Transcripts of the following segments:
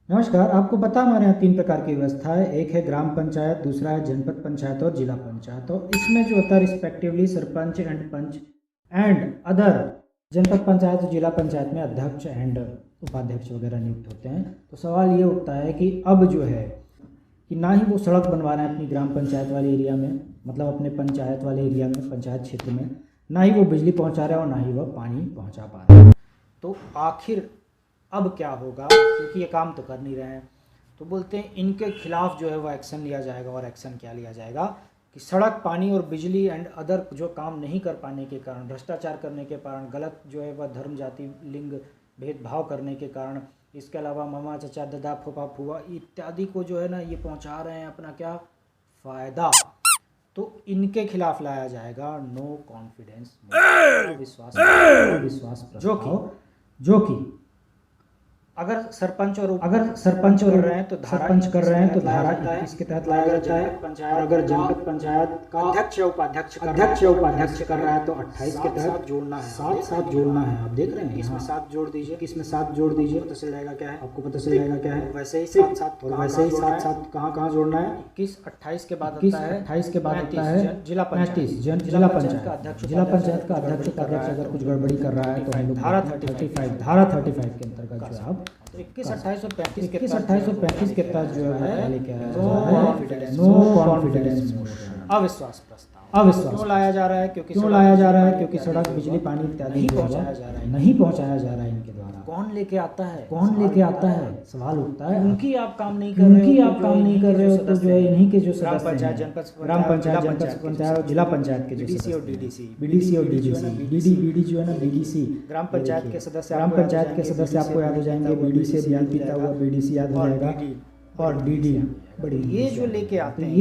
नमस्कार। आपको पता है हमारे यहाँ 3 प्रकार की व्यवस्था है। एक है ग्राम पंचायत, दूसरा है जनपद पंचायत और जिला पंचायत। तो इसमें जो होता है respectively sarpanch and panch and other janpad panchayat और जिला पंचायत में अध्यक्ष एंड उपाध्यक्ष वगैरह नियुक्त होते हैं। तो सवाल ये उठता है कि अब जो है कि ना ही वो सड़क बनवा रहे हैं अपनी ग्राम पंचायत वाले एरिया में, मतलब अपने पंचायत वाले एरिया में, पंचायत क्षेत्र में, ना ही वो बिजली पहुँचा रहे हैं और ना ही वह पानी पहुँचा पा रहे हैं। तो आखिर अब क्या होगा, क्योंकि ये काम तो कर नहीं रहे हैं। तो बोलते हैं इनके खिलाफ जो है वो एक्शन लिया जाएगा। और एक्शन क्या लिया जाएगा कि सड़क, पानी और बिजली एंड अदर जो काम नहीं कर पाने के कारण, भ्रष्टाचार करने के कारण, गलत जो है वह धर्म, जाति, लिंग भेदभाव करने के कारण, इसके अलावा मामा, चाचा, दादा, फूफा, फूआ इत्यादि को जो है ना ये पहुंचा रहे हैं अपना क्या फ़ायदा, तो इनके खिलाफ लाया जाएगा नो कॉन्फिडेंस विश्वास जो कि अगर सरपंच और कर रहे हैं तो धारा 21 के तहत लाया जाता है। और अगर जनपद पंचायत का अध्यक्ष या उपाध्यक्ष कर रहा है तो 28 के तहत जोड़ना है, साथ जोड़ना है। आप देख रहे हैं इसमें 7 जोड़ दीजिए, इसमें 7 जोड़ दीजिए, पता चल जाएगा क्या है, आपको पता चल जाएगा क्या है। वैसे ही साथ कहाँ जोड़ना है। 21 28 के बाद आता है जिला पंचायत का अध्यक्ष अगर कुछ गड़बड़ी कर रहा है तो हम लोग धारा 35 के अंतर्गत जो है तो 21 28 और 35 के तहत जो है लेके आया नो कॉन्फिडेंस मोशन, अविश्वास प्रस्ताव। क्यों लाया जा रहा है? क्योंकि सड़क, बिजली, पानी इत्यादि नहीं पहुंचाया जा रहा है इनके द्वारा। कौन लेके आता है सवाल उठता है। उनकी आप काम नहीं कर रहे हो तो जो है इन्हीं के जो ग्राम पंचायत, जनपद पंचायत और जिला पंचायत के जो बीडीसी और डीडीसी बीडी जो है ना, बीडीसी ग्राम पंचायत के सदस्य आपको याद हो जाएंगे। बीडी से ज्ञान पीता हुआ बीडीसी याद हो जाएगा और डीडी बड़ी ये जो लेके आते हैं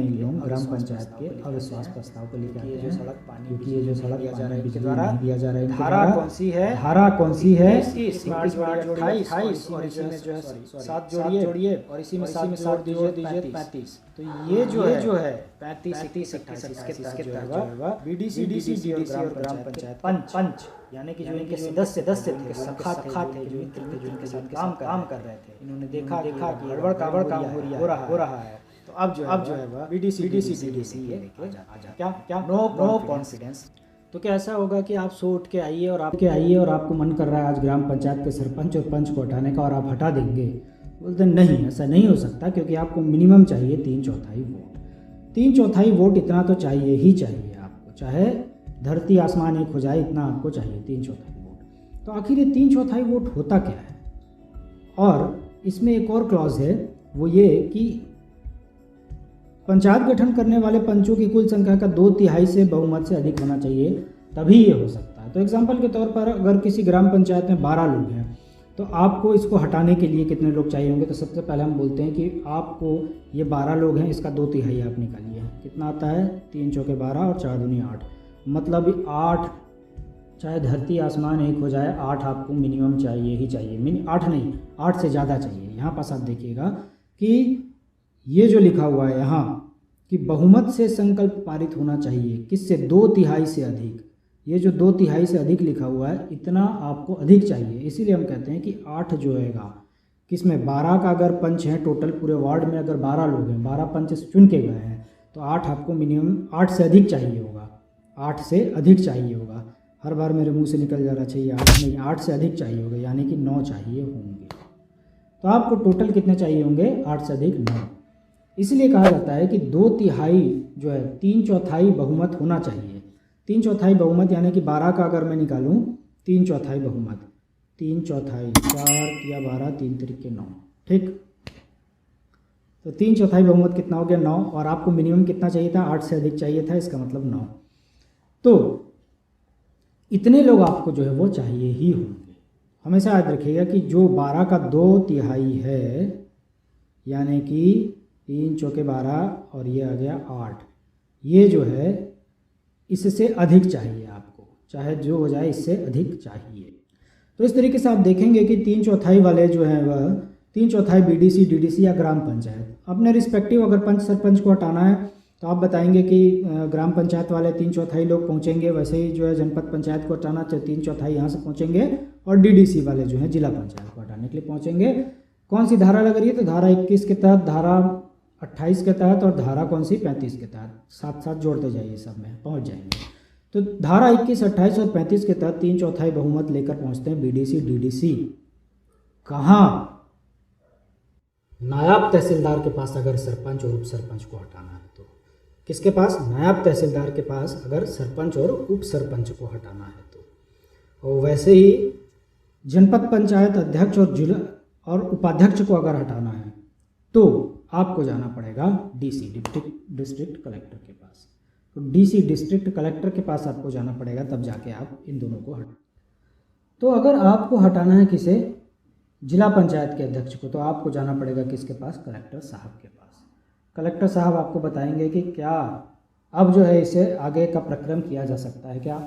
इन लोग ग्राम पंचायत के अविश्वास प्रस्ताव को लेकर आते हैं। सड़क, पानी, क्योंकि ये जो सड़क दिया जा रहा है के द्वारा दिया जा रहा है। धारा कौन सी है? 28 और इसी में जो है 7 जोड़िए और इसी में 7 जोड़ दीजिए 35। तो ये जो है 35 31 28 के तहत बीडीसी और ग्राम पंचायत पंच यानी कि जो इनके सदस्य थे, सखा थे, जो मित्र थे, जो इनके साथ काम कर रहे थे, इन्होंने देखा कि गड़बड़ काम हो रहा है। तो अब जो है वह बीडीसी लेके क्या नो कॉन्फिडेंस। तो क्या ऐसा होगा कि आप सो उठ के आइए और आपको मन कर रहा है आज ग्राम पंचायत के सरपंच और पंच को हटाने का और आप हटा देंगे? बोलते नहीं, ऐसा नहीं हो सकता, क्योंकि आपको मिनिमम चाहिए 3/4 वोट। 3/4 वोट इतना तो चाहिए ही चाहिए आपको, चाहे धरती आसमान एक हो जाए, इतना आपको चाहिए 3/4 वोट। तो आखिर ये 3/4 वोट होता क्या है? और इसमें एक और क्लॉज है, वो ये कि पंचायत गठन करने वाले पंचों की कुल संख्या का 2/3 से बहुमत से अधिक होना चाहिए, तभी ये हो सकता है। तो एग्जाम्पल के तौर पर अगर किसी ग्राम पंचायत में 12 लोग हैं तो आपको इसको हटाने के लिए कितने लोग चाहिए होंगे? तो सबसे पहले हम बोलते हैं कि आपको ये 12 लोग हैं, इसका 2/3 आप निकालिए। कितना आता है? 3 चौके 12 और 4 दूनी 8, मतलब 8, चाहे धरती आसमान एक हो जाए, 8 आपको मिनिमम चाहिए ही चाहिए। 8 नहीं, 8 से ज़्यादा चाहिए। यहाँ पास आप देखिएगा कि ये जो लिखा हुआ है यहाँ कि बहुमत से संकल्प पारित होना चाहिए, किससे? 2/3 से अधिक। ये जो 2/3 से अधिक लिखा हुआ है, इतना आपको अधिक चाहिए। इसीलिए हम कहते हैं कि 8 जो हैगा किसमें? 12 का अगर पंच है टोटल पूरे वार्ड में, अगर 12 लोग हैं, 12 पंच चुन के गए हैं, तो 8 आपको मिनिमम 8 से अधिक चाहिए होगा। 8 से अधिक चाहिए होगा। हर बार मेरे मुंह से निकल जाना चाहिए 8 नहीं, 8 से अधिक चाहिए होगा, यानी कि 9 चाहिए होंगे। तो आपको टोटल कितने चाहिए होंगे? 8 से अधिक 9। इसलिए कहा जाता है कि 2/3 जो है 3/4 बहुमत होना चाहिए। 3/4 बहुमत यानी कि 12 का अगर मैं निकालूं 3/4 बहुमत, 3/4 4 या 12 3 तरीके 9, ठीक। तो 3/4 बहुमत कितना हो गया? 9। और आपको मिनिमम कितना चाहिए था? 8 से अधिक चाहिए था, इसका मतलब 9। तो इतने लोग आपको जो है वो चाहिए ही होंगे। हमेशा याद रखिएगा कि जो 12 का 2/3 है, यानी कि 3 चौके 12 और ये आ गया 8, ये जो है इससे अधिक चाहिए आपको, चाहे जो हो जाए इससे अधिक चाहिए। तो इस तरीके से आप देखेंगे कि 3/4 वाले जो हैं वह 3/4 बीडीसी, डीडीसी या ग्राम पंचायत अपने रिस्पेक्टिव, अगर पंच सरपंच को हटाना है तो आप बताएंगे कि ग्राम पंचायत वाले 3/4 लोग पहुंचेंगे, वैसे ही जो है जनपद पंचायत को हटाना तो 3/4 यहाँ से पहुंचेंगे, और डीडीसी वाले जो है जिला पंचायत को हटाने के लिए पहुंचेंगे। कौन सी धारा लग रही है, तो धारा 21 के तहत, धारा 28 के तहत और धारा कौन सी 35 के तहत, साथ साथ जोड़ते जाइए, सब में पहुंच जाएंगे। तो धारा 21, 28 और 35 के तहत 3/4 बहुमत लेकर पहुंचते हैं बीडीसी डीडीसी। कहाँ? नायब तहसीलदार के पास अगर सरपंच और उप सरपंच को हटाना है तो। किसके पास? नायब तहसीलदार के पास अगर सरपंच और उप सरपंच को हटाना है तो। और वैसे ही जनपद पंचायत अध्यक्ष और जिला और उपाध्यक्ष को अगर हटाना है तो आपको जाना पड़ेगा डीसी, डिस्ट्रिक्ट कलेक्टर के पास। तो डीसी, डिस्ट्रिक्ट कलेक्टर के पास आपको जाना पड़ेगा, तब जाके आप इन दोनों को हटा। तो अगर आपको हटाना है किसे? जिला पंचायत के अध्यक्ष को, तो आपको जाना पड़ेगा किसके पास? कलेक्टर साहब के पास। कलेक्टर साहब आपको बताएंगे कि क्या अब जो है इसे आगे का प्रक्रम किया जा सकता है क्या।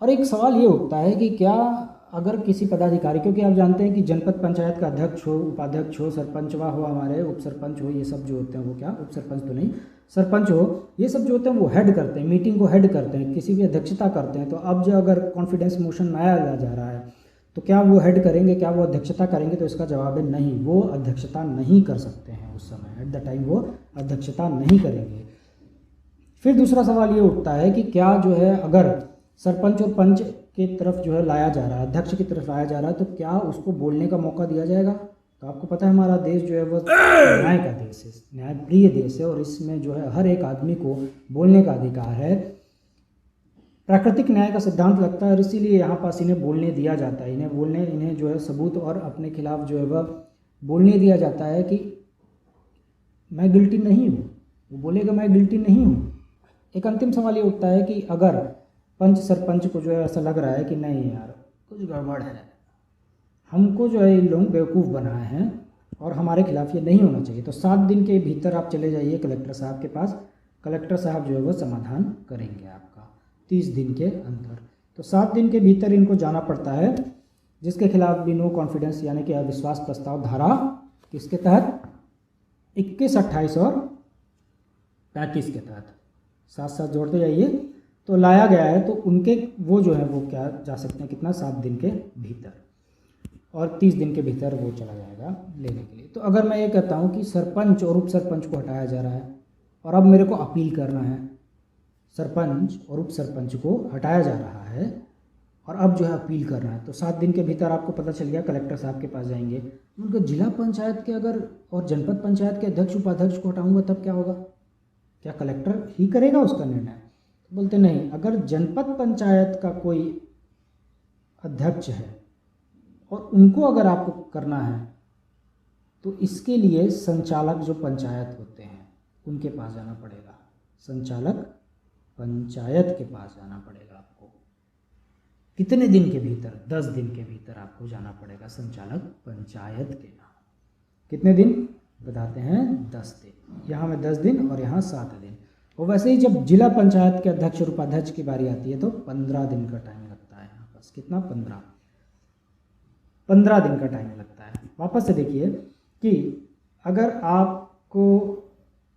और एक सवाल ये उठता है कि क्या अगर किसी पदाधिकारी, क्योंकि आप जानते हैं कि जनपद पंचायत का अध्यक्ष हो, उपाध्यक्ष हो, सरपंचवा हो, हमारे उप सरपंच हो, ये सब जो होते हैं वो क्या, उप सरपंच तो नहीं, सरपंच हो, ये सब जो होते हैं वो हेड करते हैं, मीटिंग को हेड करते हैं, किसी भी अध्यक्षता करते हैं। तो अब जो अगर कॉन्फिडेंस मोशन नया जा रहा है तो क्या वो हेड करेंगे, क्या वो अध्यक्षता करेंगे? तो इसका जवाब है नहीं, वो अध्यक्षता नहीं कर सकते हैं उस समय, एट द टाइम वो अध्यक्षता नहीं करेंगे। फिर दूसरा सवाल ये उठता है कि क्या जो है अगर सरपंच और पंच की तरफ जो है लाया जा रहा है, अध्यक्ष की तरफ लाया जा रहा है, तो क्या उसको बोलने का मौका दिया जाएगा? तो आपको पता है हमारा देश जो है वो न्याय का देश है, न्यायप्रिय देश है, और इसमें जो है हर एक आदमी को बोलने का अधिकार है। प्राकृतिक न्याय का सिद्धांत लगता है और इसीलिए यहाँ पास इन्हें बोलने दिया जाता है, इन्हें जो है सबूत और अपने खिलाफ जो है वह बोलने दिया जाता है कि मैं गिल्टी नहीं हूँ। वो बोलेगा मैं गिल्टी नहीं हूँ। एक अंतिम सवाल ये उठता है कि अगर पंच सरपंच को जो है ऐसा लग रहा है कि नहीं यार कुछ गड़बड़ है, हमको जो है इन लोग बेवकूफ़ बनाए हैं और हमारे खिलाफ ये नहीं होना चाहिए, तो 7 दिन के भीतर आप चले जाइए कलेक्टर साहब के पास। कलेक्टर साहब जो है वो समाधान करेंगे आपका 30 दिन के अंदर। तो 7 दिन के भीतर इनको जाना पड़ता है, जिसके खिलाफ भी नो कॉन्फिडेंस यानी कि अविश्वास प्रस्ताव धारा किसके तहत 21, 28 और 35 के तहत साथ साथ जोड़ते जाइए तो लाया गया है। तो उनके वो जो है वो क्या जा सकते हैं कितना 7 दिन के भीतर, और 30 दिन के भीतर वो चला जाएगा लेने के लिए। तो अगर मैं ये कहता हूँ कि सरपंच और उप सरपंच को हटाया जा रहा है और अब मेरे को अपील करना है, सरपंच और उप सरपंच को हटाया जा रहा है और अब जो है अपील करना है, तो 7 दिन के भीतर आपको पता चल गया कलेक्टर साहब के पास जाएंगे। उनको जिला पंचायत के अगर और जनपद पंचायत के अध्यक्ष उपाध्यक्ष को हटाऊंगा तब क्या होगा? क्या कलेक्टर ही करेगा उसका निर्णय? तो बोलते नहीं, अगर जनपद पंचायत का कोई अध्यक्ष है और उनको अगर आपको करना है तो इसके लिए संचालक जो पंचायत होते हैं उनके पास जाना पड़ेगा, संचालक पंचायत के पास जाना पड़ेगा आपको। कितने दिन के भीतर? 10 दिन के भीतर आपको जाना पड़ेगा संचालक पंचायत के नाम। कितने दिन बताते हैं? 10 दिन। यहाँ में 10 दिन और यहाँ 7 दिन। और वैसे ही जब जिला पंचायत के अध्यक्ष और उपाध्यक्ष की बारी आती है तो 15 दिन का टाइम लगता है यहाँ पास। कितना? 15 दिन का टाइम लगता है। वापस से देखिए कि अगर आपको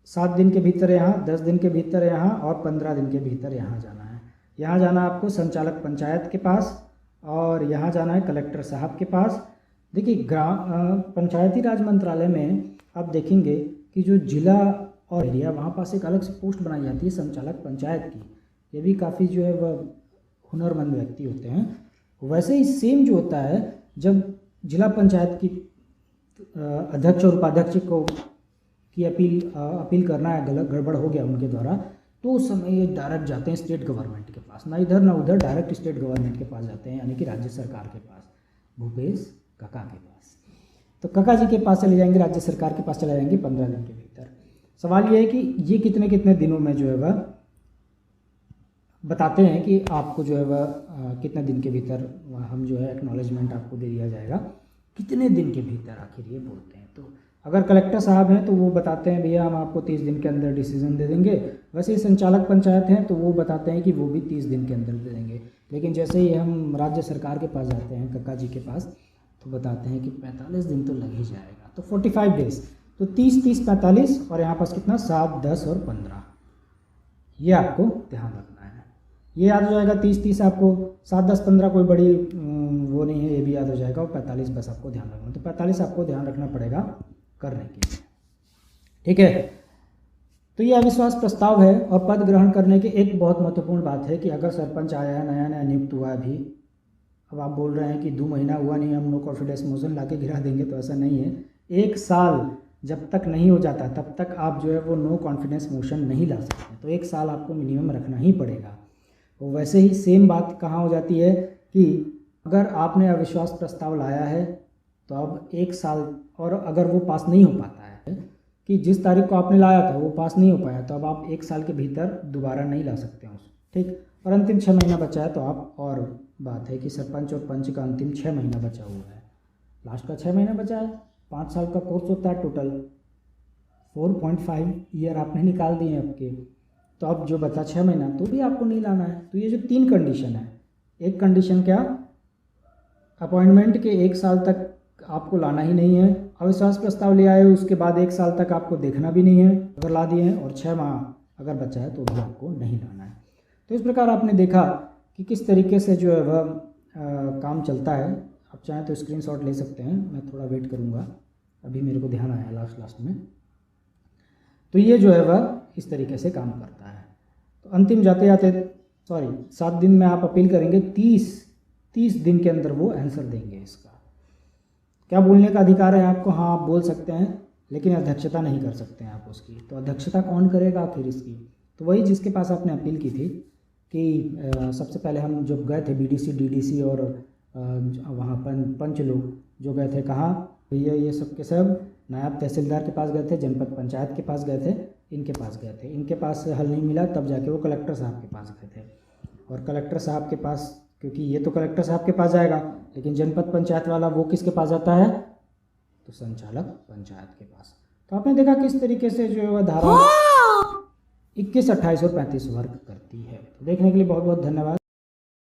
7 दिन के भीतर यहाँ, 10 दिन के भीतर यहाँ और 15 दिन के भीतर यहाँ जाना है। यहाँ जाना आपको संचालक पंचायत के पास और यहाँ जाना है कलेक्टर साहब के पास। देखिए पंचायती राज मंत्रालय में आप देखेंगे कि जो जिला और एरिया वहाँ पास एक अलग से पोस्ट बनाई जाती है संचालक पंचायत की। ये भी काफ़ी जो है वह हुनरमंद व्यक्ति होते हैं। वैसे ही सेम जो होता है जब जिला पंचायत की अध्यक्ष और उपाध्यक्ष को की अपील करना है, गड़बड़ हो गया उनके द्वारा, तो उस समय ये डायरेक्ट जाते हैं स्टेट गवर्नमेंट के पास, ना इधर ना उधर, डायरेक्ट स्टेट गवर्नमेंट के पास जाते हैं, यानी कि राज्य सरकार के पास, भूपेश काका के पास। तो काका जी के पास चले जाएंगे, राज्य सरकार के पास चले जाएंगे 15 दिन के भीतर। सवाल ये है कि ये कितने कितने दिनों में जो है वह बताते हैं कि आपको जो है वह कितने दिन के भीतर हम जो है एक्नॉलेजमेंट आपको दे दिया जाएगा। कितने दिन के भीतर आखिर ये बोलते हैं? तो अगर कलेक्टर साहब हैं तो वो बताते हैं भैया हम आपको 30 दिन के अंदर डिसीजन दे देंगे। वैसे ही संचालक पंचायत हैं तो वो बताते हैं कि वो भी 30 दिन के अंदर दे देंगे। लेकिन जैसे ही हम राज्य सरकार के पास जाते हैं काका जी के पास तो बताते हैं कि 45 दिन तो लग ही जाएगा। तो 45 डेज, तो 30, 45 और यहाँ पास कितना 7, 10 और 15, ये आपको ध्यान रखना है। ये याद हो जाएगा 30, आपको 7, 10, 15 कोई बड़ी वो नहीं है, ये भी याद हो हो जाएगा, और 45 बस आपको ध्यान रखना। तो 45 आपको ध्यान रखना पड़ेगा करने के लिए, ठीक है। तो ये अविश्वास प्रस्ताव है। और पद ग्रहण करने की एक बहुत महत्वपूर्ण बात है कि अगर सरपंच आया है, नया नया नियुक्त हुआ है अभी, अब आप बोल रहे हैं कि 2 महीना हुआ नहीं, हम नो कॉन्फिडेंस मोशन ला के गिरा देंगे, तो ऐसा नहीं है। 1 साल जब तक नहीं हो जाता तब तक आप जो है वो नो कॉन्फिडेंस मोशन नहीं ला सकते। तो 1 साल आपको मिनिमम रखना ही पड़ेगा। तो वैसे ही सेम बात कहाँ हो जाती है कि अगर आपने अविश्वास प्रस्ताव लाया है तो अब 1 साल, और अगर वो पास नहीं हो पाता है कि जिस तारीख को आपने लाया था वो पास नहीं हो पाया, तो अब आप 1 साल के भीतर दोबारा नहीं ला सकते हैं उसको, ठीक। और अंतिम 6 महीना बचा है तो आप, और बात है कि सरपंच और पंच का अंतिम 6 महीना बचा हुआ है, लास्ट का 6 महीना बचा है। 5 साल का कोर्स होता है टोटल, 4.5 ईयर आपने निकाल दिए आपके, तो अब जो बचा 6 महीना तो भी आपको नहीं लाना है। तो ये जो 3 कंडीशन है, एक कंडीशन क्या, अपॉइंटमेंट के 1 साल तक आपको लाना ही नहीं है, अविश्वास प्रस्ताव ले आए उसके बाद 1 साल तक आपको देखना भी नहीं है अगर ला दिए हैं, और 6 माह अगर बचा है तो भी आपको नहीं लाना है। तो इस प्रकार आपने देखा कि किस तरीके से जो है वह काम चलता है। आप चाहें तो स्क्रीनशॉट ले सकते हैं, मैं थोड़ा वेट करूँगा, अभी मेरे को ध्यान आया लास्ट में। तो ये जो है वह इस तरीके से काम करता है। तो अंतिम जाते जाते 7 दिन में आप अपील करेंगे, 30 दिन के अंदर वो आंसर देंगे। इसका क्या बोलने का अधिकार है आपको, हाँ आप बोल सकते हैं, लेकिन अध्यक्षता नहीं कर सकते हैं आप उसकी। तो अध्यक्षता कौन करेगा आखिर इसकी, तो वही जिसके पास आपने अपील की थी कि सबसे पहले हम जब गए थे बीडीसी डीडीसी और वहाँ पंच लोग जो गए थे, कहाँ भैया, ये सब के सब नायब तहसीलदार के पास गए थे, जनपद पंचायत के पास गए थे, इनके पास गए थे। इनके पास हल नहीं मिला, तब जाके वो कलेक्टर साहब के पास गए थे। और कलेक्टर साहब के पास, क्योंकि ये तो कलेक्टर साहब के पास जाएगा, लेकिन जनपद पंचायत वाला वो किसके पास जाता है, तो संचालक पंचायत के पास। तो आपने देखा किस तरीके से जो है वह धारा 21, 28 और 35 वर्क करती है। तो देखने के लिए बहुत बहुत धन्यवाद।